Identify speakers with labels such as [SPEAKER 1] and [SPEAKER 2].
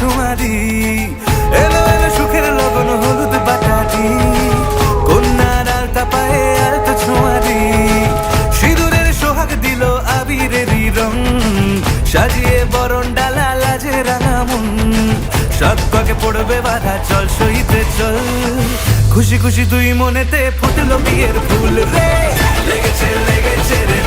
[SPEAKER 1] ছোঁয়ারি এলো এলো সুখের লগন হলুদ বাটাটি কন্যার আলতা পায়ে আলতা ছোঁয়ারি সিঁদুরের সোহাগ দিল আবিরেরই রং সাজিয়ে বরণ ডালা লাজে রাঙা মন সাত পাকে পড়বে বাধা চল সইতে চল খুশি খুশি দুই মনেতে ফুটলো বিয়ের ফুল রে লেগেছে লেগেছে রে